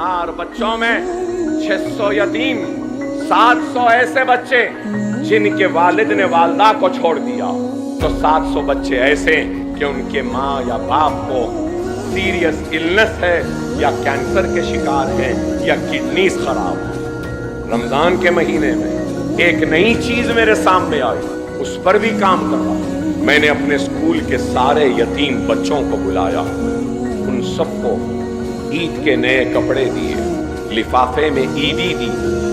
1000 बच्चों में 600 यतीम, 700 ऐसे बच्चे जिनके वालिद ने वालदा को छोड़ दिया, तो 700 बच्चे ऐसे कि उनके माँ या बाप को सीरियस इलनेस है या कैंसर के शिकार हैं या किडनीज खराब है। रमजान के महीने में एक नई चीज मेरे सामने आई, उस पर भी काम कर रहा। मैंने अपने स्कूल के सारे यतीम बच्चों को बुलाया, उन सबको ईद के नए कपड़े दिए, लिफाफे में ईदी दी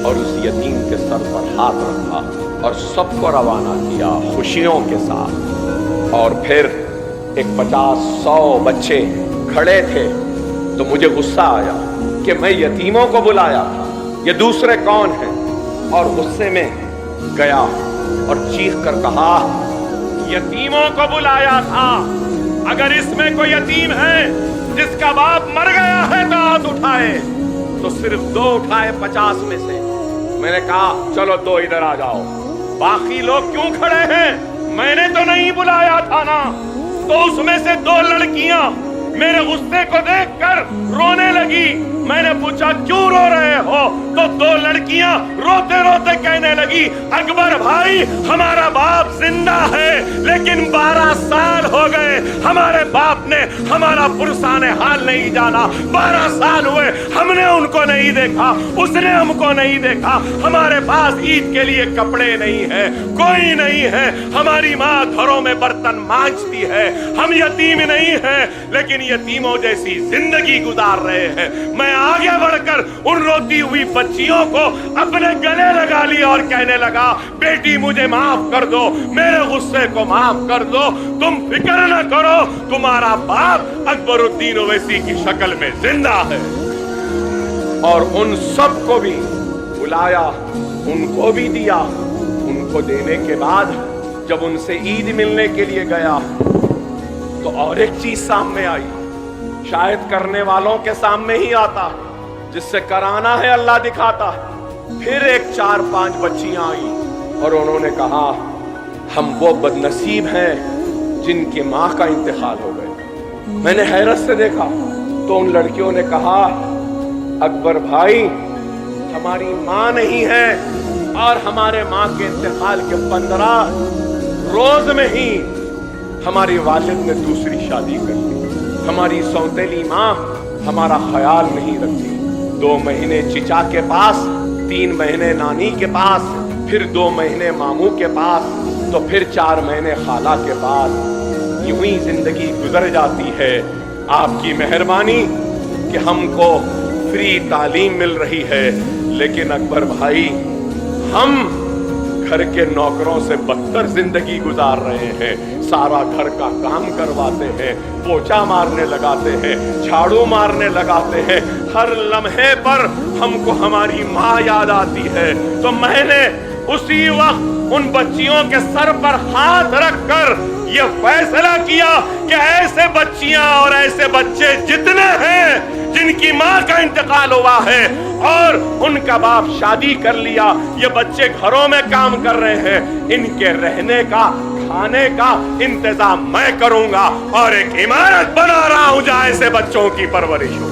और उस यतीम के सर पर हाथ रखा और सबको रवाना किया खुशियों के साथ। और फिर एक 50-100 बच्चे खड़े थे, तो मुझे गुस्सा आया कि मैं यतीमों को बुलाया, ये दूसरे कौन हैं? और गुस्से में गया और चीख कर कहा, यतीमों को बुलाया था, अगर इसमें कोई यतीम है जिसका बाप मर गया है तो हाथ उठाए। तो सिर्फ 2 उठाए 50 में से। मैंने कहा चलो 2 इधर आ जाओ, बाकी लोग क्यों खड़े हैं? मैंने तो नहीं बुलाया था ना। तो उसमें से 2 लड़कियां मेरे गुस्से को देखकर रोने लगी। मैंने पूछा क्यों रो रहे हो? तो 2 लड़कियां रोते रोते कहने लगी, अकबर भाई हमारा बाप जिंदा है लेकिन 12 साल हो गए हमारे बाप ने हमारा पुरसाने हाल नहीं जाना, 12 साल हुए हमने उनको नहीं देखा, उसने हमको नहीं देखा, हमारे पास ईद के लिए कपड़े नहीं है, कोई नहीं है, हमारी माँ घरों में बर्तन मांजती है, हम यतीम नहीं है लेकिन यतीमों जैसी जिंदगी गुजार रहे हैं। मैं आगे बढ़कर उन रोती हुई बच्चियों को अपने गले लगा लिया और कहने लगा, बेटी मुझे माफ कर दो, मेरे गुस्से को माफ कर दो, तुम फिक्र न करो, तुम्हारा बाप अकबरुद्दीन ओवैसी की शक्ल में जिंदा है। और उन सब को भी बुलाया, उनको भी दिया। उनको देने के बाद जब उनसे ईद मिलने के लिए गया तो और एक चीज सामने आई, शायद करने वालों के सामने ही आता, जिससे कराना है अल्लाह दिखाता। फिर एक 4-5 बच्चियां आई और उन्होंने कहा, हम वो बदनसीब हैं जिनकी माँ का इंतकाल हो गया। मैंने हैरत से देखा तो उन लड़कियों ने कहा, अकबर भाई हमारी माँ नहीं है और हमारे माँ के इंतकाल के 15 रोज में ही हमारी वालिद ने दूसरी शादी कर ली। हमारी सौतेली माँ हमारा ख्याल नहीं रखती। 2 महीने चिचा के पास, 3 महीने नानी के पास, फिर 2 महीने मामू के पास, तो फिर 4 महीने खाला के पास। यूं ही जिंदगी गुजर जाती है। आपकी मेहरबानी कि हमको फ्री तालीम मिल रही है, लेकिन अकबर भाई हम घर के नौकरों से बदतर जिंदगी गुजार रहे हैं। सारा घर का काम करवाते हैं, पोछा मारने लगाते हैं, झाड़ू मारने लगाते हैं, हर लम्हे पर हमको हमारी माँ याद आती है। तो मैंने उसी वक्त उन बच्चियों के सर पर हाथ रखकर यह फैसला किया कि ऐसे बच्चियां और ऐसे बच्चे जितने हैं जिनकी माँ का इंतकाल हुआ है और उनका बाप शादी कर लिया, ये बच्चे घरों में काम कर रहे हैं, इनके रहने का, खाने का इंतजाम मैं करूंगा और एक इमारत बना रहा हूं जहां ऐसे बच्चों की परवरिश हो।